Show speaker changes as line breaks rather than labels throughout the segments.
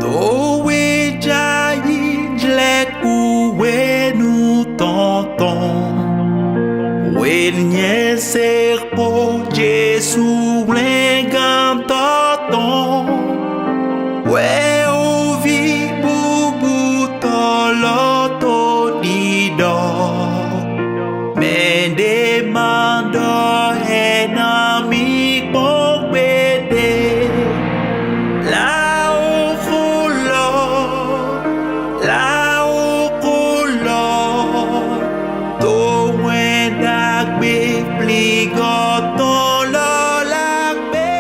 Towe jayi jlek uwe nu tonton. Wenye serpo Jesu lengam tonton. We uvi bubu toloto dido. Mende mando enami pokbede. La ufulo, la ukulo. To wendak be pligoton lo lakbe.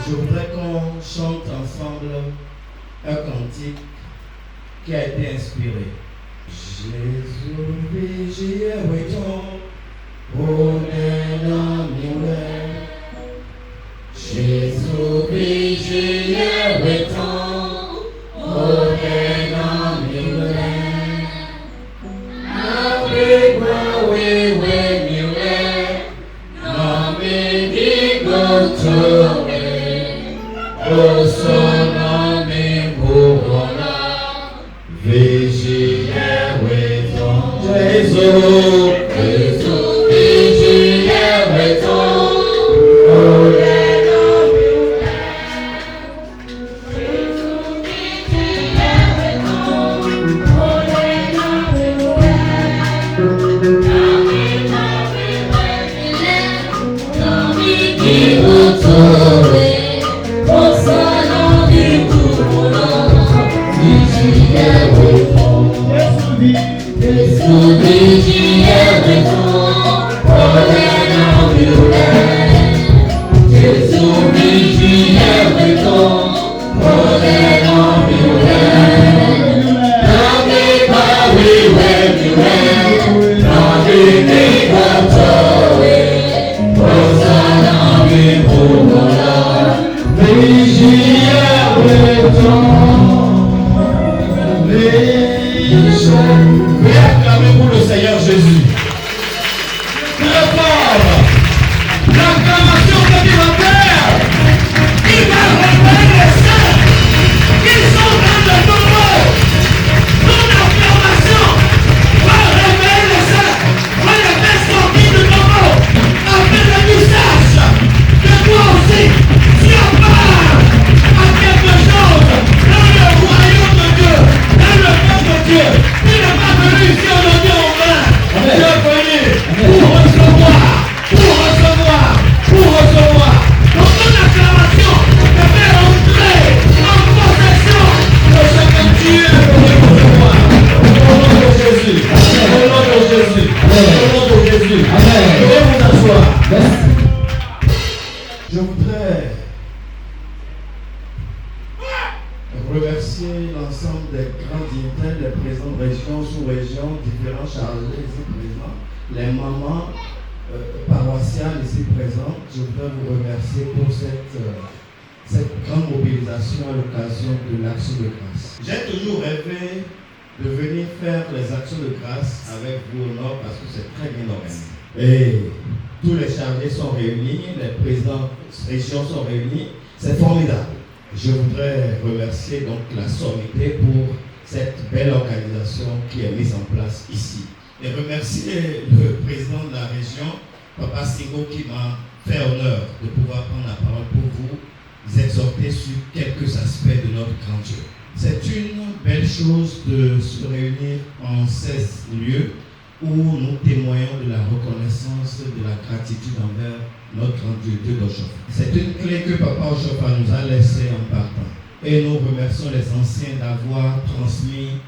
Je voudrais qu'on chante ensemble un cantique qui a été inspiré. Jésus, vigie weton, onena miwe. Jésus, vigie weton, onena miwe. Abigwa wewe miwe, nami digotowe. Osonami buhola, vigie weton. Jésus, Jésus, vigie weton. Onena miwe. Jésus, vigie weton. Onena miwe. Nami digotowe. Acclamez pour le Seigneur Jésus. Très fort. L'acclamation supplémentaire. Il va réveiller les saints. Ils sont dans le tombeau. Ton acclamation va réveiller les saints. Va les faire sortir du tombeau. Avec le visage de toi aussi. Tu as part à quelque chose dans le royaume de Dieu. Dans le peuple de Dieu. Il n'est pas venu ici en honneur aux mains. Il est venu pour recevoir. Donc ton acclamation te fait entrer en possession de ce que Dieu veut recevoir. Au nom de Jésus. Au nom de Jésus. Au nom de Jésus. Amen. Je vais vous asseoir. Je voudrais remercier l'ensemble des grands dignitaires, des présidents de région, sous-région, différents chargés ici présents, les mamans paroissiales ici présentes. Je voudrais vous remercier pour cette grande mobilisation à l'occasion de l'action de grâce. J'ai toujours rêvé de venir faire les actions de grâce avec vous au Nord parce que c'est très bien organisé. Et tous les chargés sont réunis, les présidents de région sont réunis, c'est formidable. Je voudrais remercier donc la sommité pour cette belle organisation qui est mise en place ici. Et remercier le président de la région, Papa Singo, qui m'a fait honneur de pouvoir prendre la parole pour vous exhorter sur quelques aspects de notre grand Dieu. C'est une belle chose de se réunir en ces lieux où nous témoignons de la reconnaissance, de la gratitude envers notre grand Dieu, Dieu d'Oshofa. C'est une clé que Papa Oshofa nous a laissée en partant. Et nous remercions les anciens d'avoir transmis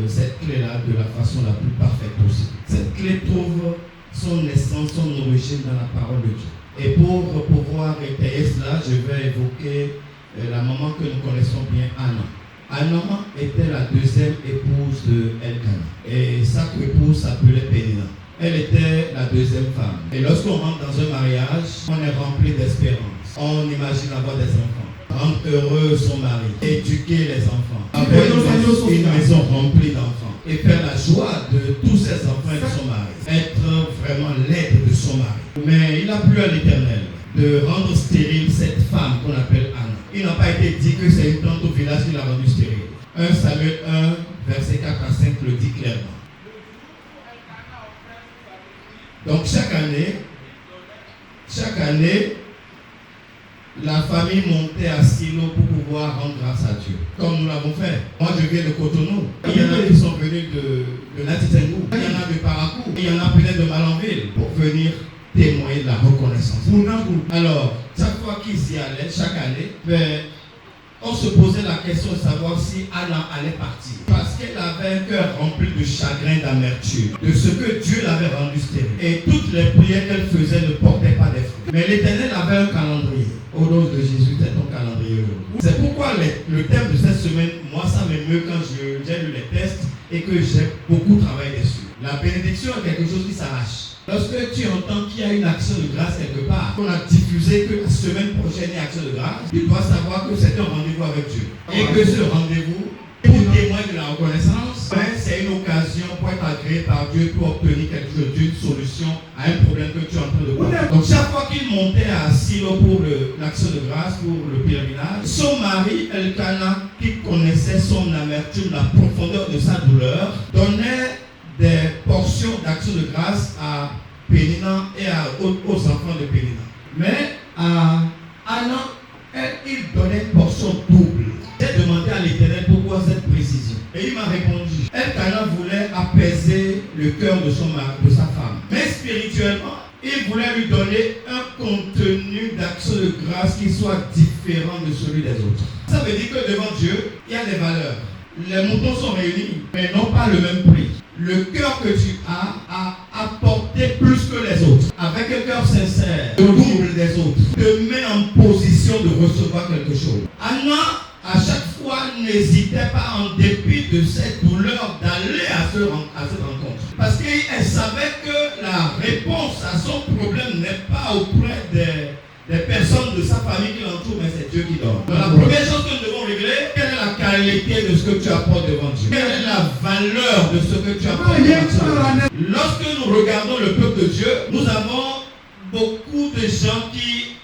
cette clé-là de la façon la plus parfaite possible. Cette clé trouve son essence, son origine dans la parole de Dieu. Et pour pouvoir étayer cela, je vais évoquer la maman que nous connaissons bien, Anna. Anna était la deuxième épouse de Elkanah. Et sa épouse s'appelait Pénina. Elle était la deuxième femme. Et lorsqu'on rentre dans un mariage, on est rempli d'espérance. On imagine avoir des enfants. Rendre heureux son mari. Éduquer les enfants. Avoir une maison remplie d'enfants. Et faire la joie de tous ses enfants et de son mari. Être vraiment l'aide de son mari. Mais il a plu à l'Éternel de rendre stérile cette femme qu'on appelle Anna. Il n'a pas été et dit que c'est une plante au village qui l'a rendu stérile. 1 Samuel 1, verset 4 à 5 le dit clairement. Donc chaque année, la famille montait à Silo pour pouvoir rendre grâce à Dieu, comme nous l'avons fait. Moi, je viens de Cotonou. Il y en a qui sont venus de Natitengou. Il y en a de Parakou. Il y en a peut-être de Malanville pour venir témoigner de la reconnaissance. Alors, chaque fois qu'ils y allaient, chaque année, on se posait la question de savoir si Anna allait partir. Parce qu'elle avait un cœur rempli de chagrin, d'amertume, de ce que Dieu l'avait rendu stérile. Et toutes les prières qu'elle faisait ne portaient pas des fruits. Mais l'Éternel avait un calendrier. Au nom de Jésus, c'est ton calendrier. C'est pourquoi le thème de cette semaine, moi ça m'émeut quand j'ai lu les tests et que j'ai beaucoup travaillé dessus. La bénédiction est quelque chose qui s'arrache. Lorsque tu entends qu'il y a une action de grâce quelque part, qu'on a diffusé que la semaine prochaine il y a action de grâce, tu dois savoir que c'est un rendez-vous avec Dieu. Et que ce rendez-vous, pour témoigner de la reconnaissance, c'est une occasion pour être agréé par Dieu pour obtenir quelque chose, une solution à un problème que tu es en train de voir. Donc chaque fois qu'il montait à Silo pour l'action de grâce, pour le pèlerinage, son mari Elkana, qui connaissait son amertume, la profondeur de sa douleur, donnait des portions d'action de grâce à Pénina et aux enfants de Pénina. Mais à Anna, il donnait une portion double. J'ai demandé à l'Éternel pourquoi cette précision. Et il m'a répondu. Elkana voulait apaiser le cœur de sa femme. Mais spirituellement, il voulait lui donner un contenu d'action de grâce qui soit différent de celui des autres. Ça veut dire que devant Dieu, il y a des valeurs. Les moutons sont réunis, mais n'ont pas le même prix. Le cœur que tu as a apporté plus que les autres. Avec un cœur sincère, le double des autres, te met en position de recevoir quelque chose. Anna, à chaque fois, n'hésitait pas, en dépit de cette douleur, d'aller à cette rencontre. Parce qu'elle savait que la réponse à son problème n'est pas auprès des personnes de sa famille qui l'entourent, mais c'est Dieu qui donne. Donc la première chose que nous devons régler, quelle est la qualité de ce que tu apportes devant Dieu? Quelle est la valeur de ce que tu apportes devant Dieu? Lorsque nous regardons le peuple de Dieu, nous avons beaucoup de gens qui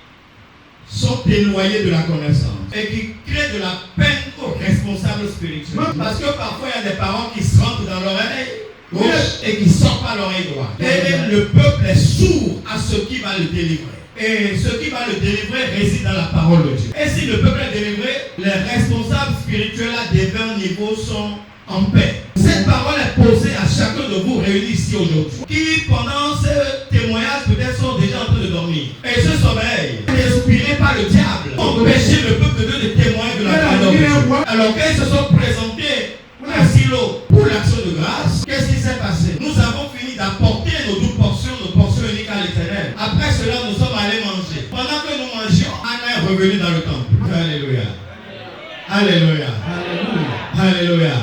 sont éloignés de la connaissance et qui créent de la peine aux responsables spirituels. Parce que parfois il y a des parents qui se rentrent dans l'oreille gauche et qui sortent par l'oreille droite. Et le peuple est sourd à ce qui va le délivrer. Et ce qui va le délivrer réside dans la parole de Dieu. Et si le peuple est délivré, les responsables spirituels à divers niveaux sont en paix. Cette parole est posée à chacun de vous réunis ici aujourd'hui, qui pendant ce témoignage peut-être sont déjà en train de dormir. Et ce sommeil, inspiré par le diable, empêcher le peuple de Dieu de témoigner de la parole de Dieu. Alors qu'ils se sont présentés à Silo pour l'action de grâce, qu'est-ce qui s'est passé? Nous avons fini d'apporter nos portions uniques à l'Éternel. Après cela, nous sommes allés manger. Pendant que nous mangions, Anna est revenue dans le temple. Alléluia. Alléluia. Alléluia. Alléluia.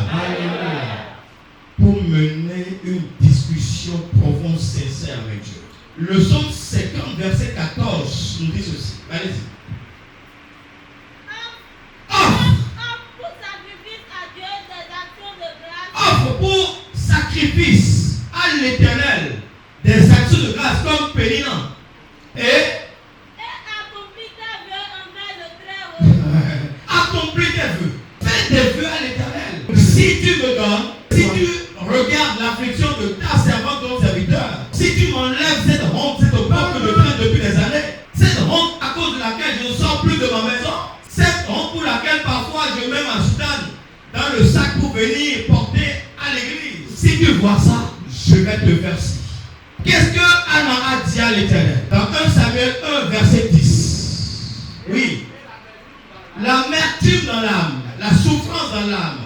Pour mener une discussion profonde, sincère avec Dieu. Le psaume 50, verset 14 nous dit ceci. Allez-y. Offre pour sacrifice à l'Éternel des actions de grâce comme Pénina. Et accomplis tes vœux envers le Très-Haut. Accomplis tes vœux. Fais des vœux à l'Éternel. Si tu me donnes, si tu regardes l'affliction de ta servante, ton serviteur, si tu m'enlèves cette honte, cette peur que je traîne depuis des années, cette honte à cause de laquelle je ne sors plus de ma maison, cette honte pour laquelle parfois je mets ma soutane dans le sac pour venir porter à l'église. Si tu vois ça, je vais te verser. Qu'est-ce que Anna a dit à l'Éternel? Dans 1 Samuel 1, verset 10. Oui. L'amertume dans l'âme, la souffrance dans l'âme.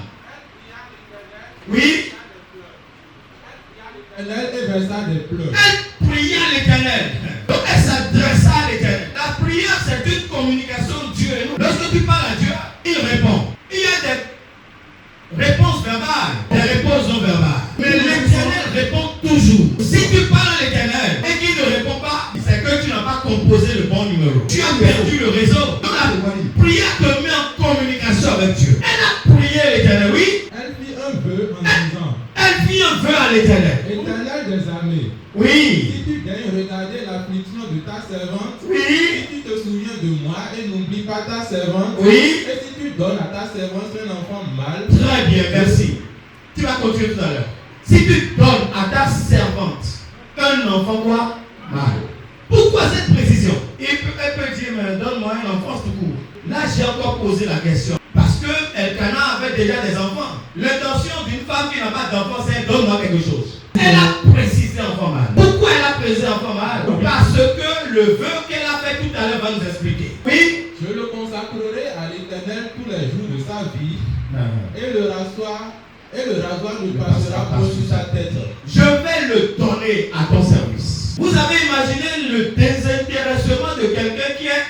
Oui.
Elle versa des pleurs.
Elle pria à l'Éternel. Donc elle s'adressa à l'Éternel. La prière, c'est une communication Dieu et nous. Lorsque tu parles à Dieu, il répond. Il y a des réponses verbales, des réponses non verbales. Mais l'Éternel répond toujours. Si tu parles à l'Éternel et qu'il ne répond pas, c'est que tu n'as pas composé le bon numéro. Tu as perdu le réseau. Donc la prière te met en communication avec Dieu. Elle a prié l'Éternel, oui.
Elle fit un vœu en disant.
Elle fit un vœu à l'Éternel.
Éternel des armées.
Oui.
Si tu daignes regarder l'affliction de ta servante.
Oui.
Si tu te souviens de moi et n'oublie pas ta servante.
Oui.
Et si donnes à ta servante un enfant mâle,
Très bien, merci. Tu vas continuer tout à l'heure. Si tu donnes à ta servante un enfant quoi? Mâle. Pourquoi cette précision? Elle peut dire, mais donne-moi un enfant tout court. Là, j'ai encore posé la question. Parce que Elkanah avait déjà des enfants. L'intention d'une femme qui n'a pas d'enfant, c'est donne-moi quelque chose. Elle a précisé enfant mâle. Pourquoi elle a précisé enfant mâle? Parce que le vœu qu'elle a fait tout à l'heure va nous expliquer. Oui?
je le consacrerai à l'Éternel tous les jours de sa vie, et le rasoir ne passera pas sur sa tête.
Je vais le donner à ton service. Vous avez imaginé le désintéressement de quelqu'un qui est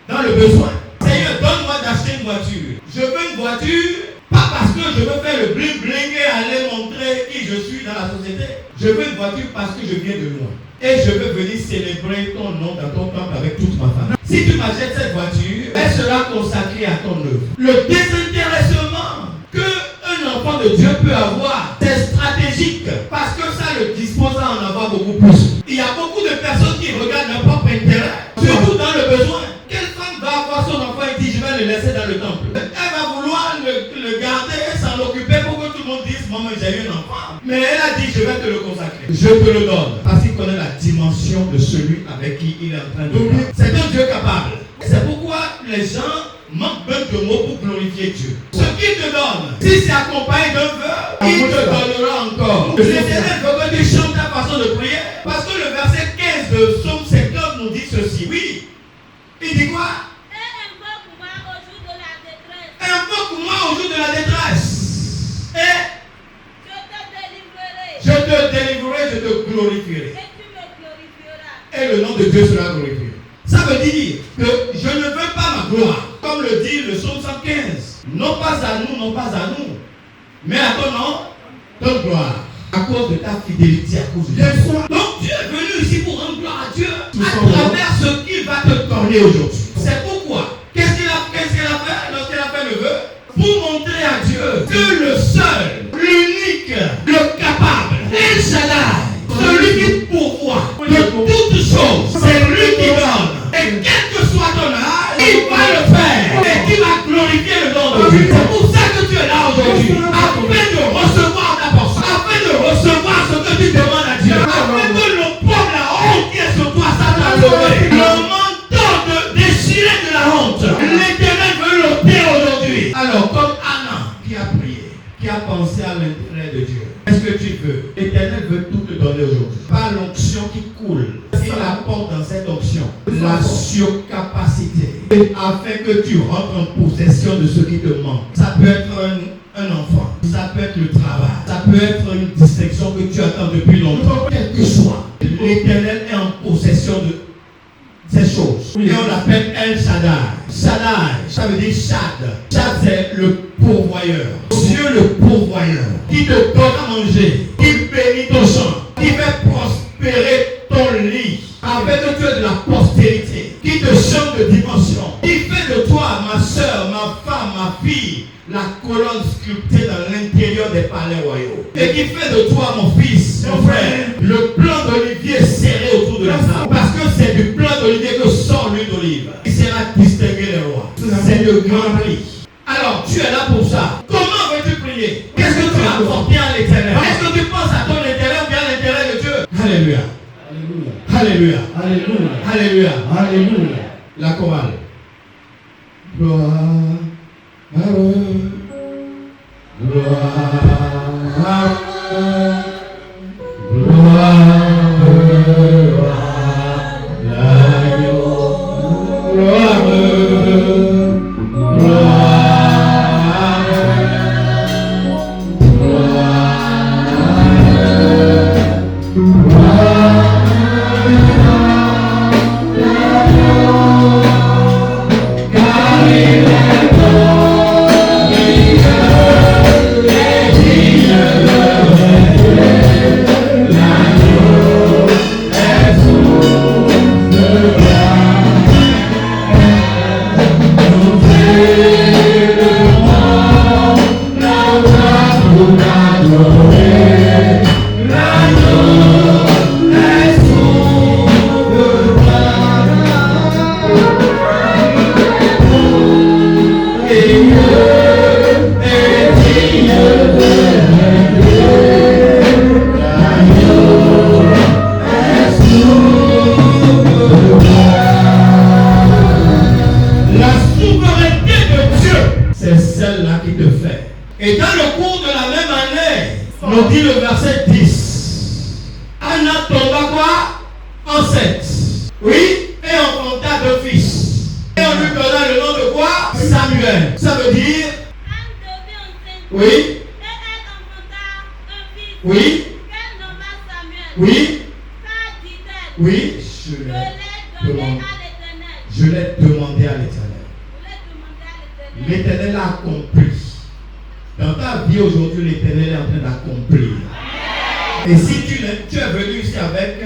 dans le besoin. Seigneur, donne-moi d'acheter une voiture. Je veux une voiture, pas parce que je veux faire le bling bling et aller montrer qui je suis dans la société. Je veux une voiture parce que je viens de loin. Et je veux venir célébrer ton nom dans ton temple avec toute ma famille. Si tu m'achètes cette voiture, elle sera consacrée à ton œuvre. Le désintéressement qu'un enfant de Dieu peut avoir, c'est stratégique parce que ça le dispose à en avoir beaucoup plus. Il y a beaucoup de personnes qui regardent leur propre intérêt, surtout dans le besoin. Quelle femme va avoir son enfant et dit je vais le laisser dans le temple? Elle va vouloir le garder et s'en occuper pour que tout le monde dise maman j'ai eu un enfant. Mais elle a dit je vais te le consacrer. Je te le donne parce qu'il connaît la dimension de celui avec qui il est en train de parler. C'est un Dieu capable. C'est pourquoi les gens manquent même de mots pour glorifier Dieu. Ce qu'il te donne, si c'est accompagné d'un vœu, il te donnera encore. L'Éternel veut que tu chantes ta façon de prier. Parce que le verset 15 de Psaume 50 nous dit ceci. Oui. Il dit quoi? Invoque-moi au jour de la détresse. Invoque-moi au jour de la détresse. Et je te délivrerai, je te glorifierai. Et tu me glorifieras. Et le nom de Dieu sera glorifié. Ça veut dire que je ne veux pas ma gloire. Comme le dit le psaume 115. Non pas à nous, non pas à nous. Mais à ton nom, ton gloire. À cause de ta fidélité, à cause de Dieu. Donc Dieu est venu ici pour rendre gloire à Dieu à travers ce qu'il va te donner aujourd'hui. C'est pourquoi. Qu'est-ce qu'il a fait lorsqu'il a fait le vœu? Pour montrer à Dieu que le seul, l'unique, le capable, El Shaddai, celui qui pourvoit de toutes choses, c'est lui qui donne. Et quel que soit ton âge, il va le faire. Et qui va glorifier le nom de Dieu. C'est pour ça que tu es là aujourd'hui. Afin de recevoir ta portion. Afin de recevoir ce que tu demandes à Dieu. Afin que le peuple, la honte qui est sur toi, ça t'a levé. Le manteau de déchiré de la honte. L'Éternel veut l'ôter aujourd'hui. Alors, comme Anna qui a prié, qui a pensé à l'intérêt de Dieu. Qu'est-ce que tu veux? L'Éternel veut tout te donner aujourd'hui. Par l'onction qui coule, il apporte dans cette onction la surcapacité afin que tu rentres en possession de ce qui te manque. Ça peut être un enfant, ça peut être le travail, ça peut être une distinction que tu attends depuis longtemps. Quel que soit, l'Éternel est en possession de ces choses. Et on l'appelle El Shaddai. Shaddai, ça veut dire Shad. Shad, c'est le pourvoyeur. Dieu le pourvoyeur. Qui te donne à manger. Qui bénit ton champ. Qui fait prospérer ton lit. Avec que tu aies de la postérité. Qui te change de dimension. Qui fait de toi, ma soeur, ma femme, ma fille, la colonne sculptée dans l'intérieur des palais royaux. Et qui fait de toi, mon fils, mon frère, le plant d'olivier serré autour de la table. Parce que c'est du plant d'olivier que sort l'huile d'olive. Il sera distingué des rois. C'est le grand prix. Alors, tu es là pour ça. Comment veux-tu prier? Qu'est-ce que tu as apporté à l'Éternel? Est-ce que tu penses à ton intérêt ou bien à l'intérêt de Dieu? Alléluia. Alléluia. Alléluia. Alléluia. Alléluia. La chorale. Gloire.
Gloire,
Et dans le cours de la même année, nous dit le verset 10, Anna tomba quoi? Enceinte. Oui, et enfanta 2 fils. Et on lui donna le nom de quoi? Samuel. Ça veut dire? Oui.
Et elle enfanta un fils.
Oui.
Qu'elle nomma Samuel.
Oui.
Car dit-elle,
Oui.
je l'ai donné à l'Éternel.
Je l'ai demandé à l'Éternel.
Je l'ai demandé à l'Éternel.
L'Éternel a accompli. Dans ta vie aujourd'hui, l'Éternel est en train d'accomplir. Et si tu es venu ici avec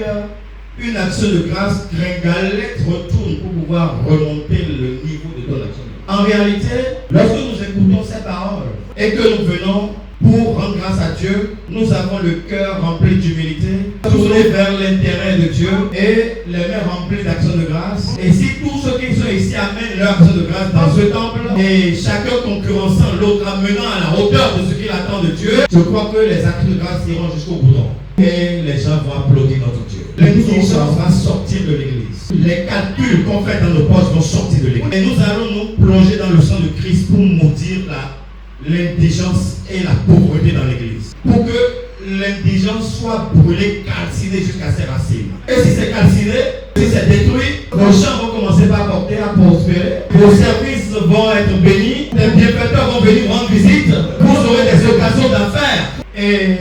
une action de grâce, Gringalet retourne pour pouvoir remonter le niveau de ton action. En réalité, lorsque nous écoutons ces paroles et que nous venons pour rendre grâce à Dieu, nous avons le cœur rempli d'humilité, tourné vers l'intérêt de Dieu et les mains remplies d'action de grâce. Et si tous ceux qui sont ici amènent leur action de grâce dans ce temple et chacun concurrençant l'autre, amenant à la hauteur de ce qu'il attend de Dieu, je crois que les actes de grâce iront jusqu'au bout. Et les gens vont applaudir notre Dieu. L'intelligence va sortir de l'église. Les calculs qu'on fait dans nos poches vont sortir de l'église. Et nous allons nous plonger dans le sang de Christ pour maudire l'indigence et la pauvreté dans l'église. Pour que l'indigence soit brûlée, calcinée jusqu'à ses racines. Et si c'est calciné, si c'est détruit, nos champs vont commencer par porter, à prospérer. Vos services vont être bénis. Les bienfaiteurs vont venir rendre visite. Vous aurez des occasions d'affaires. Et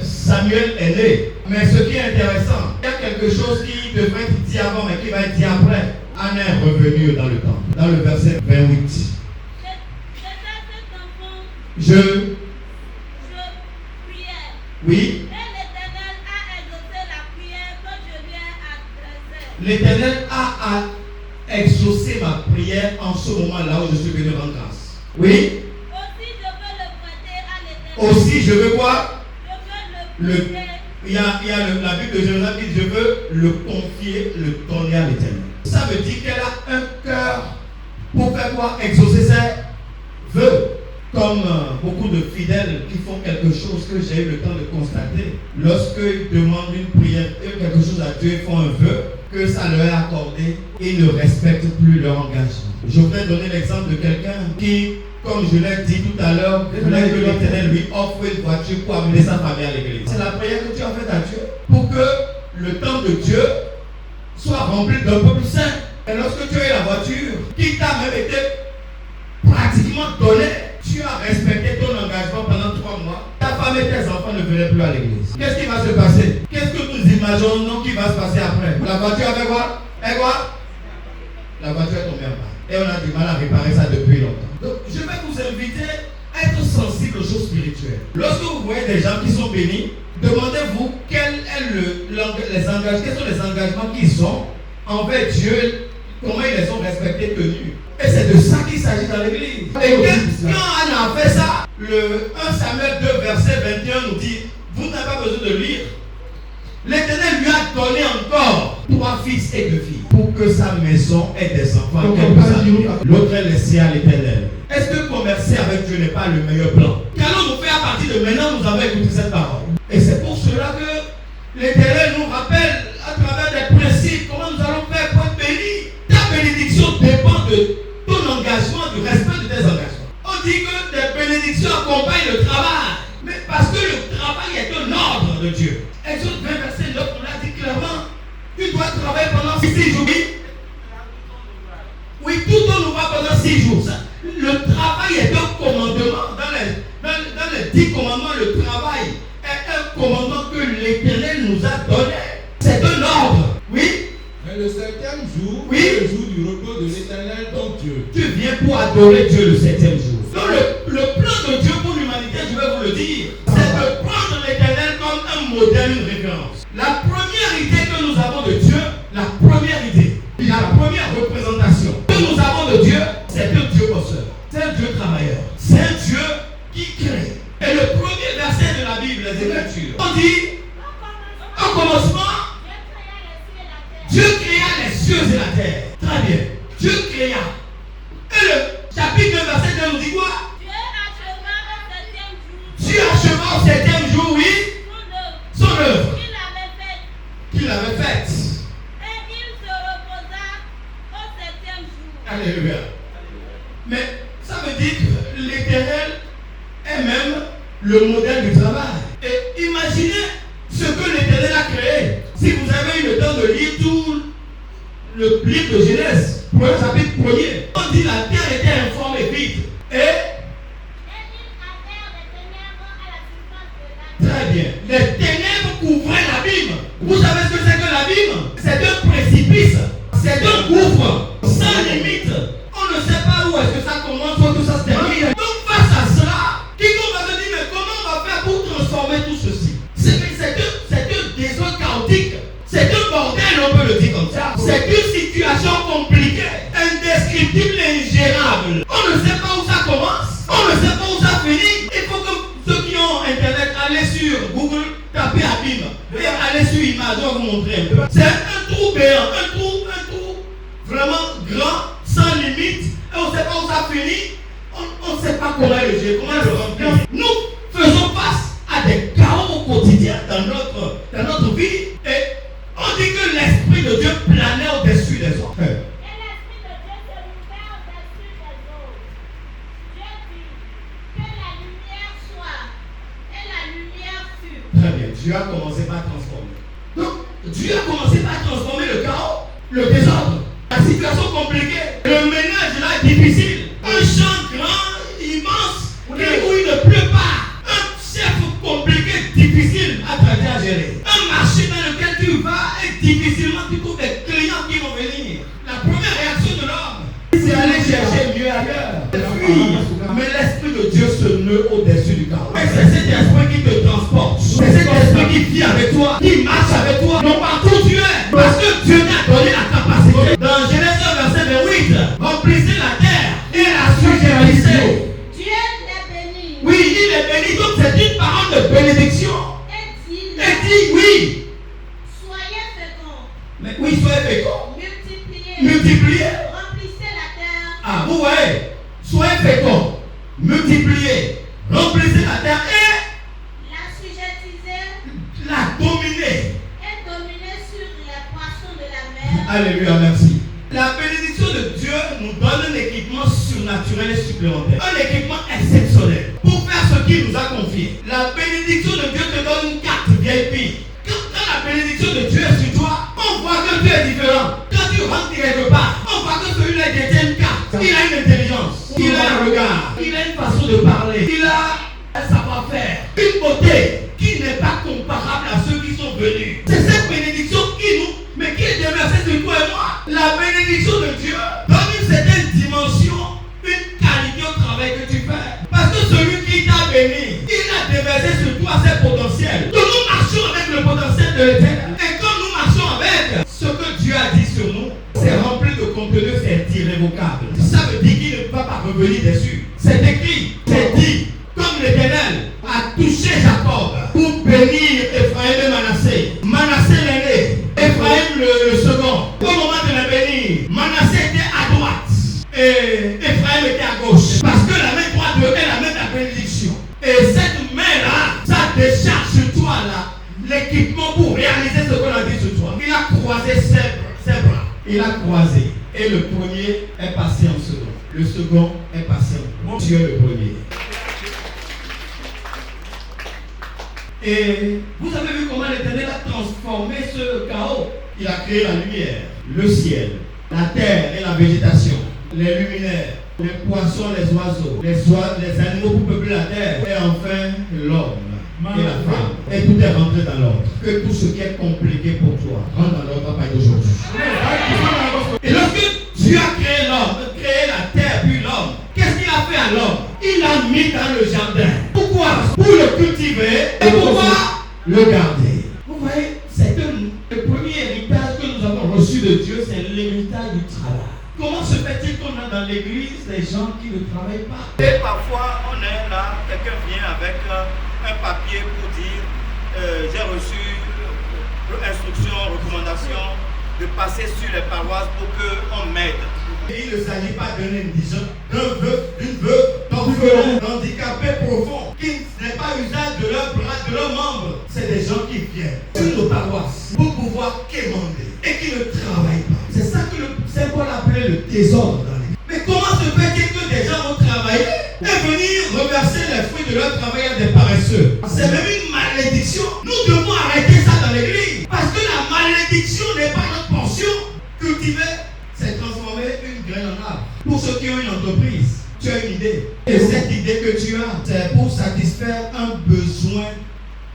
Samuel est né. Mais ce qui est intéressant, il y a quelque chose qui devrait être dit avant, mais qui va être dit après. Anna est revenue dans le temple. Dans le verset 28. Je
priais.
Oui.
Et l'Éternel a exaucé la prière que je lui ai adressée.
L'Éternel a exaucé ma prière en ce moment-là où je suis venu rendre grâce. Oui.
Aussi je veux le prêter à l'Éternel.
Aussi je veux quoi?
Je veux le prêter.
Il y a la Bible de Jérusalem qui dit je veux le confier, le donner à l'Éternel. Ça veut dire qu'elle a un cœur pour faire quoi? Exaucer ses vœux. Comme beaucoup de fidèles qui font quelque chose que j'ai eu le temps de constater, lorsqu'ils demandent une prière et quelque chose à Dieu, ils font un vœu, que ça leur est accordé, ils ne respectent plus leur engagement. Je voudrais donner l'exemple de quelqu'un qui, comme je l'ai dit tout à l'heure, voulait que l'Éternel lui offre une voiture pour amener sa famille à l'église. C'est la prière que tu as faite à Dieu pour que le temps de Dieu soit rempli d'un peuple saint. Et lorsque tu as eu la voiture, qui t'a même été pratiquement donnée, tu as respecté ton engagement pendant 3 mois. Ta femme et tes enfants ne venaient plus à l'église. Qu'est-ce qui va se passer? Qu'est-ce que nous imaginons qui va se passer après? La voiture avait quoi? Et quoi? La voiture est tombée en panne. Et on a du mal à réparer ça depuis longtemps. Donc, je vais vous inviter à être sensible aux choses spirituelles. Lorsque vous voyez des gens qui sont bénis, demandez-vous quels sont les engagements qu'ils ont envers Dieu, comment ils les ont respectés, tenus. Et c'est de ça qu'il s'agit dans l'église. Et quand Anna a fait ça, le 1 Samuel 2 verset 21 nous dit, vous n'avez pas besoin de lire. L'Éternel lui a donné encore 3 fils et 2 filles pour que sa maison ait des enfants. L'autre est laissé à l'Éternel. Est-ce que commercer avec Dieu n'est pas le meilleur plan? Qu'allons-nous faire à partir de maintenant? Nous avons écouté cette parole. Et c'est pour cela que l'Éternel nous rappelle à travers des principes comment nous allons faire pour être bénis. Ta bénédiction dépend de ton engagement, du respect de tes engagements. On dit que des bénédictions accompagnent le travail. Mais parce que le travail est un ordre de Dieu. Exode 20 verset 9, on l'a dit clairement. Tu dois travailler pendant 6 jours. Oui, tout ton ouvrage pendant 6 jours. Le travail est un commandement. Dans les 10 commandements, le travail est un commandement que l'Éternel nous a donné. C'est un ordre. Oui.
Mais le 7e jour,
oui,
est le jour du repos de l'Éternel ton Dieu.
Tu viens pour adorer Dieu le 7e jour. Donc le plan de Dieu pour l'humanité, je vais vous le dire, c'est de prendre l'Éternel comme un modèle, une référence. La première idée que nous avons de Dieu, la première idée, la première représentation que nous avons de Dieu, c'est un Dieu bosseur, c'est un Dieu travailleur, c'est un Dieu qui crée. Et le premier verset de la Bible, les Écritures, on dit, au commencement, Dieu créa les cieux et la terre. Très bien. Dieu créa. Et le chapitre 2, verset 2 nous dit même le modèle du travail. Et imaginez ce que l'Éternel a créé. Si vous avez eu le temps de lire tout le livre de Genèse, premier chapitre 1er, on dit la terre était informe et vide. Très bien. Les ténèbres couvraient l'abîme. Vous savez ce que c'est que l'abîme? C'est un précipice. C'est un gouffre sans limite. On ne sait pas où est-ce que ça commence ou tout ça se termine. Donc face à cela, quiconque va se dire mais comment on va faire pour transformer tout ceci? C'est un désordre chaotique. C'est un bordel, on peut le dire comme ça. C'est une situation compliquée, indescriptible et ingérable. On ne sait pas où ça commence. On ne sait pas où ça finit. Il faut que ceux qui ont internet, allez sur Google, tapez abîme et allez sur image, on va vous montrer un peu. C'est un trou béant, un trou vraiment grand, sans limite, et on ne sait pas où ça finit. On ne sait pas comment le gérer, comment le remplir. Nous faisons face à des chaos au quotidien dans notre vie, et on dit que l'Esprit de Dieu planait au-dessus des hommes.
Et l'Esprit de Dieu se mouvait au-dessus des eaux. Dieu dit que la lumière soit, et la lumière fut.
Très bien, Dieu a commencé par transformer. Donc, Dieu a commencé par transformer le chaos, le désordre, la situation compliquée. Le ménage là est difficile. Un champ grand, immense, où il ne pleut pas. Un chef compliqué, difficile à traiter, à gérer. Un marché dans lequel tu vas est difficilement, tu trouves des clients qui vont venir. La première réaction de l'homme, c'est aller chercher mieux ailleurs. Fuir. Mais l'Esprit de Dieu se meut au-dessus du chaos. Et c'est cet esprit qui te transporte. C'est cet esprit qui vit avec toi, qui marche avec toi, non partout où tu es. Parce que Dieu t'a donné la capacité. Dans Genèse 1, verset 28, remplissez la terre et la submergez.
Dieu l'est béni.
Oui, il est béni. Donc c'est une parole de bénédiction. Et dit oui.
Soyez féconds.
Mais oui, soyez féconds.
Multipliez.
Multipliez.
Remplissez la terre.
Ah, vous voyez, soyez féconds. Multipliez. Remplissez la terre et
L'assujettisez.
la dominer.
Et dominez sur les poissons de la mer.
Alléluia, merci. La bénédiction de Dieu nous donne un équipement surnaturel et supplémentaire. Un équipement exceptionnel pour faire ce qu'il nous a confié. La bénédiction de Dieu te donne une carte VIP. Quand la bénédiction de Dieu est sur toi, on voit que tu es différent. Quand tu rentres quelque part, on voit que celui-là détient une carte. Il a une intelligence, il a un regard, il a une façon de parler, il a un savoir-faire, une beauté qui n'est pas comparable à ceux qui sont venus. C'est cette bénédiction qui est déversée sur toi et moi. La bénédiction de Dieu donne une certaine dimension, une qualité au travail que tu fais. Parce que celui qui t'a béni, il a déversé sur toi ses potentiels. Donc nous marchons avec le potentiel de l'Éternel. Et quand nous marchons avec ce que Dieu a dit sur nous, c'est rempli de contenu, c'est irrévocable. Ça veut dire qu'il ne va pas revenir dessus. C'est écrit, c'est dit, comme l'Éternel a touché Jacob pour bénir Ephraim et Manassé. Manassé l'aîné, Ephraim le second. Au moment de la bénir, Manassé était à droite et Ephraim était à gauche. Parce que la main droite est la main de la bénédiction. Et cette main-là, ça décharge sur toi là l'équipement pour réaliser ce qu'on a dit sur toi. Il a croisé ses bras. Il a croisé. Et le premier est passé en second. Le second est passé en premier. Dieu le premier. Et vous avez vu comment l'Éternel a transformé ce chaos. Il a créé la lumière, le ciel, la terre et la végétation, les luminaires, les poissons, les oiseaux, les animaux pour peupler la terre, et enfin l'homme et la femme. Et tout est rentré dans l'ordre. Que tout ce qui est compliqué pour toi rentre dans l'ordre à partir d'aujourd'hui. Et lorsque Dieu a créé l'homme, créé la terre puis l'homme, qu'est-ce qu'il a fait à l'homme? Il l'a mis dans le jardin. Pourquoi? Pour le cultiver et pourquoi? Le garder. Vous voyez, c'est le premier héritage que nous avons reçu de Dieu, c'est l'héritage du travail. Comment se fait-il qu'on a dans l'église des gens qui ne travaillent pas?
Et parfois, on est là, quelqu'un vient avec un papier pour dire j'ai reçu instruction, recommandation de passer sur les paroisses pour qu'on m'aide.
Et il ne s'agit pas d'un indigent, d'un veuf, d'une veuve, d'orphelin, d'handicapé profond, qui n'est pas usage de leurs bras, de leurs membres. C'est des gens qui viennent sur nos paroisses pour pouvoir quémander et qui ne travaillent pas. C'est ça que le Saint Paul appelait le désordre dans l'église. Mais comment se fait-il que des gens vont travailler et et venir reverser les fruits de leur travail à des paresseux. C'est même une malédiction. Nous devons arrêter ça dans l'église. Parce que la malédiction n'est pas notre portion. Cultiver, c'est transformer une graine en arbre. Pour ceux qui ont une entreprise, tu as une idée. Et cette idée que tu as, c'est pour satisfaire un besoin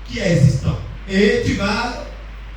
qui est existant. Et tu vas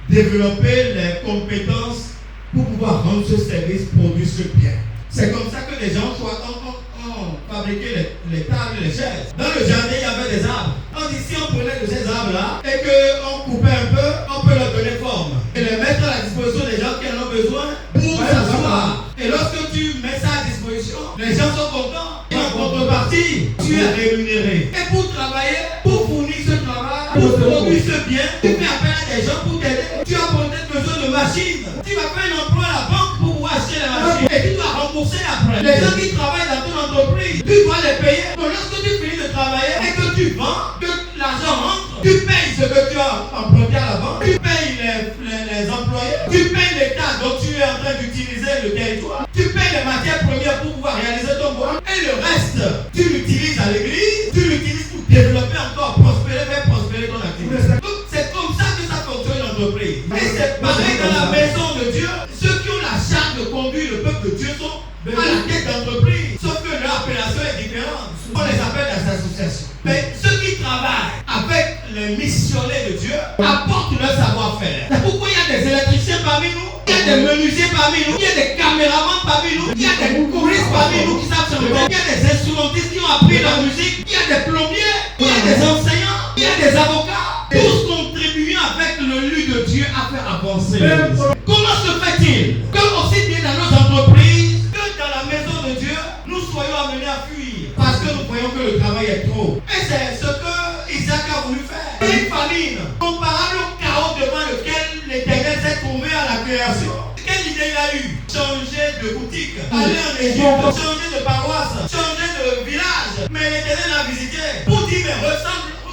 développer les compétences pour pouvoir rendre ce service, produire ce bien. C'est comme ça que les gens ont fabriqué les tables et les chaises. Dans le jardin, il y avait des arbres. On dit si on prenait de ces arbres-là et qu'on coupait un peu, on peut leur donner forme. Et les mettre à la disposition des gens qui en ont besoin pour s'asseoir. Et lorsque tu mets ça à disposition, les gens sont contents. Et en contrepartie, tu es rémunéré. Et pour travailler, pour fournir ce travail, pour produire ce bien, tu fais appel à des gens pour t'aider. Tu as peut-être besoin de machines. Tu vas faire un emploi à la banque pour pouvoir acheter la machine. Et tu dois rembourser après. Les gens qui travaillent dans ton entreprise, tu dois les payer. Donc lorsque tu finis de travailler et que tu vends, que l'argent rentre, tu payes ce que tu as emprunté à la banque, tu payes les employés, tu payes l'État dont tu es en train d'utiliser le territoire, tu payes les matières premières pour pouvoir réaliser ton bois, et le reste, tu l'utilises à l'église, tu l'utilises pour développer encore, prospérer, faire prospérer ton activité. Donc c'est comme ça que ça fonctionne l'entreprise. Et c'est pareil dans la maison de Dieu. Ceux qui ont la charge de conduire le peuple de Dieu sont à la tête d'entreprise, sauf que leur appellation est différente. On les appelle des associations. Mais ceux qui travaillent avec les missionnés de Dieu apportent leur savoir-faire. C'est pourquoi il y a des électriciens parmi nous, il y a des menuisiers parmi nous, il y a des caméramans parmi nous, il y a des choristes parmi nous qui savent chanter, il y a des instrumentistes qui ont appris la musique, il y a des plombiers, il y a des enseignants, il y a des avocats, tous contribuant avec le lieu de Dieu à faire avancer. Comment se fait-il que aussi bien dans nos entreprises que dans la maison de Dieu, nous soyons amenés à fuir parce que nous croyons que le travail est trop? Et c'est ce que Isaac a voulu faire. Une famine comparable au chaos devant lequel l'Éternel s'est trouvé à la création. Quelle idée il a eu? Changer de boutique, aller en Égypte, changer de paroisse, changer de village. Mais l'Éternel l'a visité pour dire mais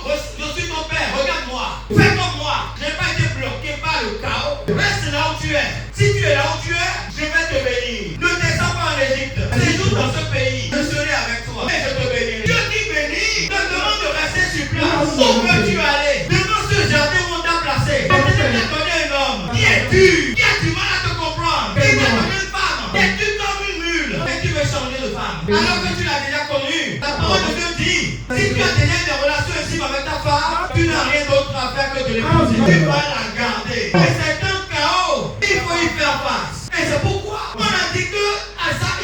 je suis ton père, regarde-moi, fais comme moi. Je n'ai pas été bloqué par le chaos. Reste là où tu es. Si tu es là où tu es, je vais te bénir. Ne descends pas en Égypte. Séjourne dans ce pays. Je serai avec toi. Et je te bénirai. Dieu dit béni. Te demande de rester sur place. Où veux-tu aller? Devant ce jardin où on t'a placé. Peut-être que tu as connu un homme qui est dur, qui a du mal à te comprendre. Qui t'a connu une femme. Qui est dure comme une mule. Et tu veux changer de femme. Alors que tu l'as déjà connue. La parole de Dieu dit, si tu as déjà des relations intimes avec ta femme, tu n'as rien d'autre à faire que de l'épouser. Tu vas la garder. Et c'est un chaos. Il faut y faire face. Et c'est pourquoi on a dit que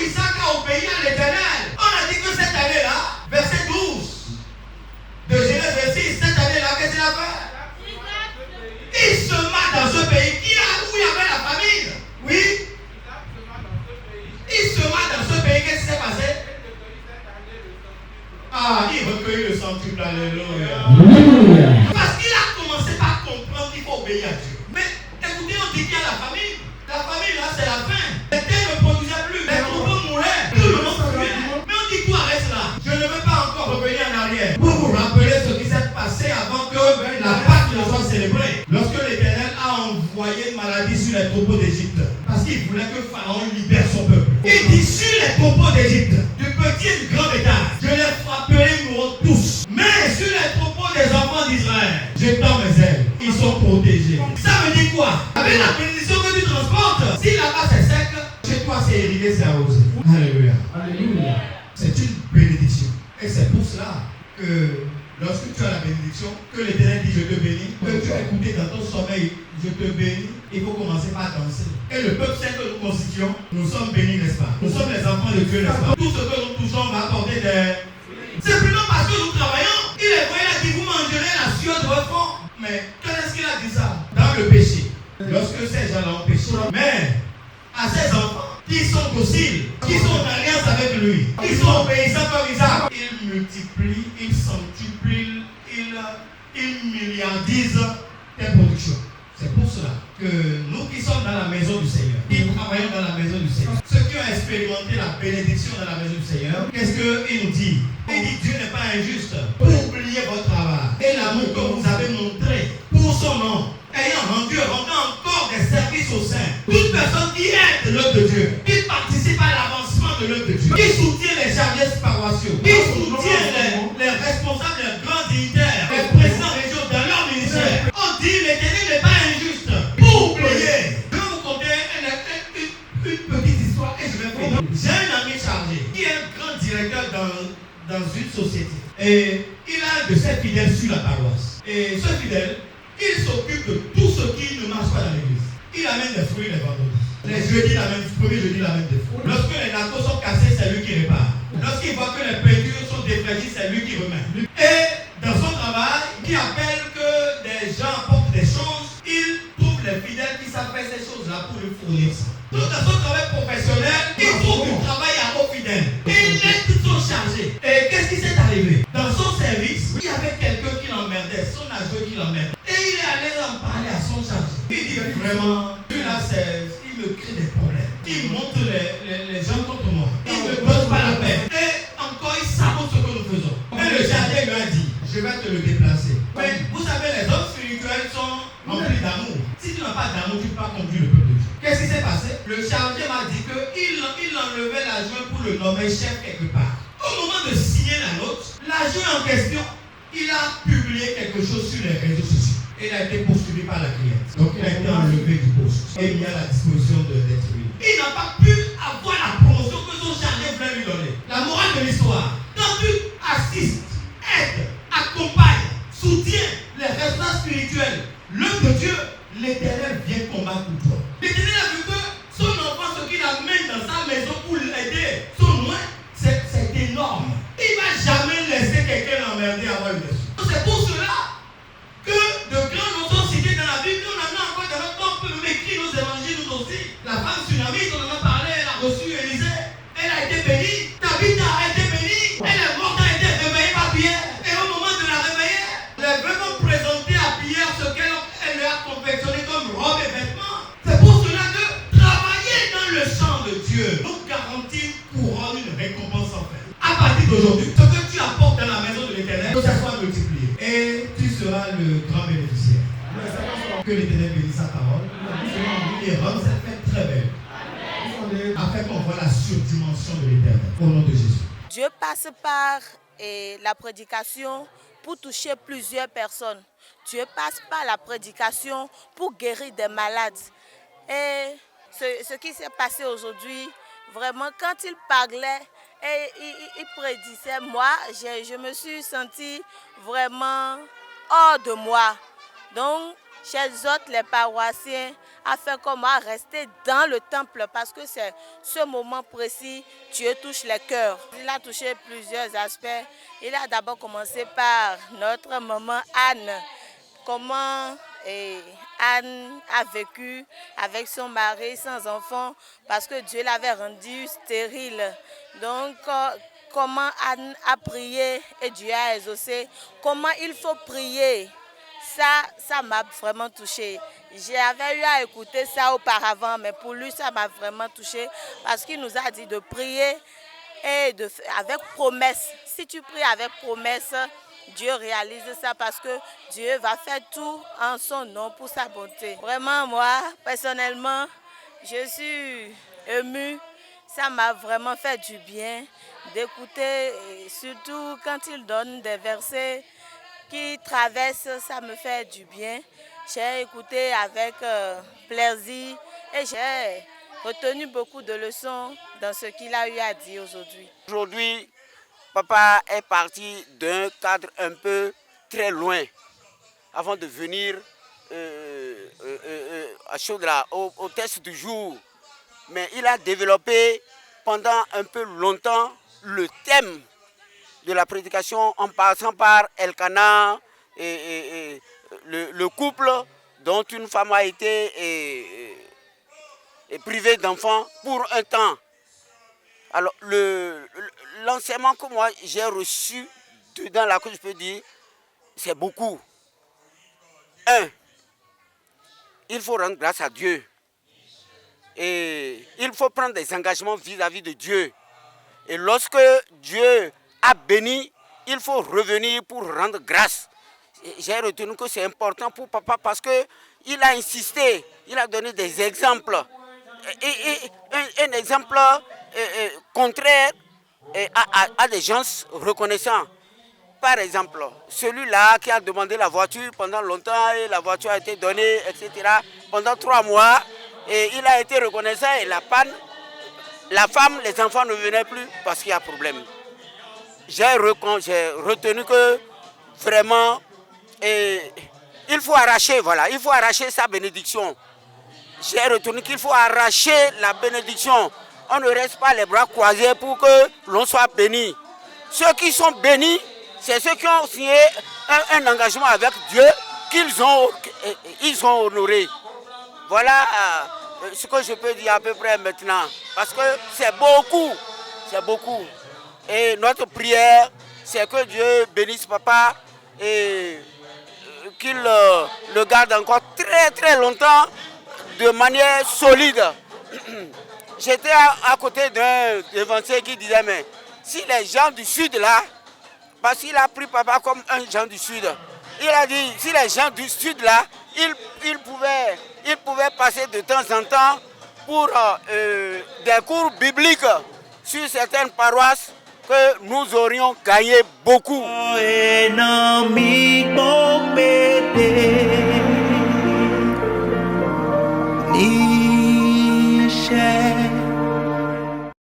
Isaac a obéi à l'Éternel. On a dit que cette année-là, verset 12 de Genèse 26, cette année-là, qu'est-ce qu'il a fait? Il sema dans ce pays où il y avait la famine. Oui. Il sema dans ce pays, qu'est-ce qui s'est passé? Ah, il recueillit le centuple, alléluia. Parce qu'il a commencé par comprendre qu'il faut obéir à Dieu. Mais écoutez, on dit qu'il y a la famine. La famine là, c'est la faim. Les terres ne produisaient plus, les troupeaux mouraient, tout le monde puait. Mais on dit quoi reste là? Je ne veux pas encore revenir en arrière pour vous rappeler ce qui s'est passé avant que la Pâque ne soit célébrée. Lorsque l'Éternel a envoyé une maladie sur les troupeaux d'Égypte, parce qu'il voulait que Pharaon libère son peuple. Il dit sur les troupeaux d'Égypte, du petit et du grand bétail, je les frapperai, ils mourront tous. Mais sur les troupeaux des enfants d'Israël, je tends mes ailes, ils sont protégés. Ça veut dire quoi? Avec la bénédiction que tu transportes, si là-bas c'est sec, chez toi c'est irrigué, c'est arrosé. Alléluia. Alléluia. C'est une bénédiction. Et c'est pour cela que lorsque tu as la bénédiction, que l'Éternel dit je te bénis, que tu as écouté dans ton sommeil, je te bénis, il faut commencer par danser. Et le peuple sait que nous constituons, nous sommes bénis, n'est-ce pas? Nous sommes les enfants de Dieu, n'est-ce pas? Tout ce que nous touchons va apporter des... Simplement parce que nous travaillons, il est vrai, il a dit vous mangerez la sueur de votre front. Mais quand est-ce qu'il a dit ça? Dans le péché. Lorsque ces gens-là ont péché. Mais à ces enfants qui sont dociles, qui sont en alliance avec lui, qui sont obéissants comme Isaac, il multiplie, il centuple, il milliardise tes productions. C'est pour cela que nous qui sommes dans la maison du Seigneur, qui travaillons dans la maison du Seigneur, ceux qui ont expérimenté la bénédiction dans la maison du Seigneur, qu'est-ce qu'il nous dit? Il dit Dieu n'est pas injuste pour oublier votre travail et l'amour que vous avez montré pour son nom, rendant encore des services au sein. Toute personne qui aide l'œuvre de Dieu, qui participe à l'avancement de l'œuvre de Dieu, qui soutient les chargés paroissiaux, qui soutient société. Et il a de ses fidèles sur la paroisse. Et ce fidèle, il s'occupe de tout ce qui ne marche pas dans l'église. Il amène des fruits les vendredis. Les jeudis, le premier jeudi, il amène des fruits. Lorsque les nateaux sont cassés, c'est lui qui répare. Lorsqu'il voit que les peintures sont défragies, c'est lui qui remet. Et dans son travail, il appelle que des gens apportent des choses. Il trouve les fidèles qui savent faire ces choses-là pour lui fournir ça. Donc dans son travail professionnel, il trouve du travail à aux fidèles. Et les lettres sont chargées. Et qu'est-ce qui s'est arrivé? Dans son service, il y avait quelqu'un qui l'emmerdait, son adjoint qui l'emmerdait. Et il est allé en parler à son chargé. Il dit vraiment, lui là, il me crée des problèmes. Il monte les gens contre moi. Il ne me pose pas la peine. Et encore, il sabote ce que nous faisons. Et le jardin lui a dit, je vais te le déplacer. Mais vous savez, les hommes spirituels sont remplis d'amour. Si tu n'as pas d'amour, tu ne peux pas conduire le peuple de Dieu. Qu'est-ce qui s'est passé? Le chargé m'a dit qu'il enlevait l'adjoint pour le nommer chef quelque part. Au moment de signer la note, l'adjoint en question, il a publié quelque chose sur les réseaux sociaux. Il a été poursuivi par la cliente. Donc il a été enlevé du poste et mis à la disposition d'être lui. Il n'a pas pu avoir la promotion que son chargé voulait lui donner. La morale de l'histoire, quand tu assistes, aides, accompagnes, soutiens les responsables spirituels, l'œuvre de Dieu, l'Éternel vient combattre pour toi. L'Éternel a vu que son enfant, ce qu'il amène dans sa maison pour l'aider, son loin, c'est énorme. Il ne va jamais laisser quelqu'un l'emmerder avoir une leçon. C'est pour cela que de grands noms sont cités dans la Bible. On en a encore dans notre temps, on peut écrire nos évangiles nous aussi. La femme tsunamite, on en a parlé, elle a reçu Élisée, elle a été bénie. Tabitha a été bénie, elle est morte, a été réveillée par Pierre. Et au moment de la réveiller, elle est vraiment présentée à Pierre ce qu'elle lui a confectionné comme robe et vêtements. C'est pour cela que travailler dans le champ de Dieu nous garantit couronne une récompense sans fin. À partir d'aujourd'hui, ce que tu apportes dans la maison de l'Éternel, que ça soit multiplié. Et tu seras le grand bénéficiaire. Que l'Éternel bénisse sa parole et rende cette fête très belle. Afin qu'on voit la surdimension de l'Éternel. Au nom de Jésus.
Dieu passe par la prédication pour toucher plusieurs personnes. Dieu passe par la prédication pour guérir des malades. Et ce qui s'est passé aujourd'hui, vraiment, quand il parlait et il prédisait, moi, je me suis sentie vraiment hors de moi. Donc, chez autres, les paroissiens, a fait comme moi, rester dans le temple parce que c'est ce moment précis, Dieu touche les cœurs. Il a touché plusieurs aspects. Il a d'abord commencé par notre maman Anne. Comment Anne a vécu avec son mari sans enfant parce que Dieu l'avait rendue stérile. Donc, comment Anne a prié et Dieu a exaucé. Comment il faut prier. Ça m'a vraiment touchée. J'avais eu à écouter ça auparavant, mais pour lui, ça m'a vraiment touchée parce qu'il nous a dit de prier et avec promesse. Si tu pries avec promesse, Dieu réalise ça parce que Dieu va faire tout en son nom pour sa bonté. Vraiment, moi, personnellement, je suis émue. Ça m'a vraiment fait du bien d'écouter, surtout quand il donne des versets qui traverse, ça me fait du bien. J'ai écouté avec plaisir et j'ai retenu beaucoup de leçons dans ce qu'il a eu à dire aujourd'hui.
Aujourd'hui, papa est parti d'un cadre un peu très loin avant de venir à Chaudra, au test du jour. Mais il a développé pendant un peu longtemps le thème de la prédication en passant par Elkanah et le couple dont une femme a été privée d'enfants pour un temps. Alors l'enseignement que moi j'ai reçu dans la que je peux dire, c'est beaucoup. Il faut rendre grâce à Dieu. Et il faut prendre des engagements vis-à-vis de Dieu. Et lorsque Dieu a béni, il faut revenir pour rendre grâce. J'ai retenu que c'est important pour papa parce qu'il a insisté, il a donné des exemples. Et un exemple contraire à des gens reconnaissants. Par exemple, celui-là qui a demandé la voiture pendant longtemps et la voiture a été donnée, etc. pendant 3 mois. Et il a été reconnaissant et la panne, la femme, les enfants ne venaient plus parce qu'il y a problème. j'ai retenu que vraiment il faut arracher, voilà, il faut arracher sa bénédiction. J'ai retenu qu'il faut arracher la bénédiction. On ne reste pas les bras croisés pour que l'on soit béni. Ceux qui sont bénis, c'est ceux qui ont signé un engagement avec Dieu qu'ils ont honoré. Voilà ce que je peux dire à peu près maintenant. Parce que c'est beaucoup. Et notre prière, c'est que Dieu bénisse papa et qu'il le garde encore très très longtemps de manière solide. J'étais à côté d'un évancier qui disait, mais si les gens du sud là, parce qu'il a pris papa comme un gens du sud, il a dit, si les gens du sud là, ils pouvaient passer de temps en temps pour des cours bibliques sur certaines paroisses, que nous aurions gagné beaucoup.